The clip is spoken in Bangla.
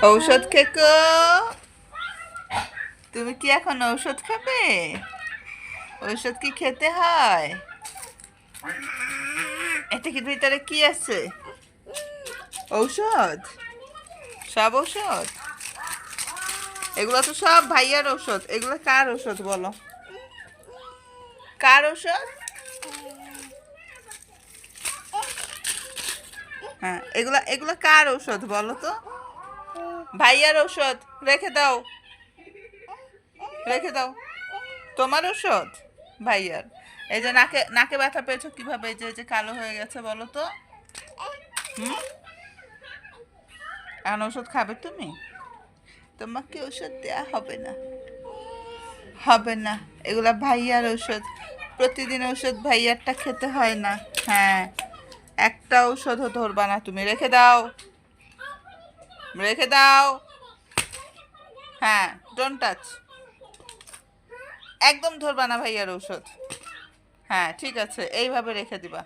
ঔষধ খেকো, তুমি কি এখন ঔষধ খাবে? ঔষধ কি খেতে হয়? এটা কি ভিতরে কি আছে? ঔষধ? সব ঔষধ? এগুলো তো সব ভাইয়ার ঔষধ। এগুলো কার ঔষধ বলো? কার ঔষধ? হ্যাঁ, এগুলা এগুলা কার ঔষধ বলো তো? ভাইয়ার ঔষধ। রেখে দাও, রেখে দাও। তোমার ঔষধ? ভাইয়ার। এই যে নাকে নাকে ব্যথা পেয়েছো কিভাবে? এই যে কালো হয়ে গেছে বলো তো। হুম, এখন ওষুধ খাবে তুমি? তোমাকে ওষুধ দেয়া হবে না, হবে না। এগুলা ভাইয়ার ঔষধ। প্রতিদিন ওষুধ ভাইয়ারটা খেতে হয় না। হ্যাঁ, একটা ঔষধও ধরবা না তুমি। রেখে দাও, রেখে দাও। হ্যাঁ, ডোন্ট টাচ। একদম ধরবা না ভাইয়ার ঔষধ। হ্যাঁ, ঠিক আছে, এইভাবে রেখে দিবা।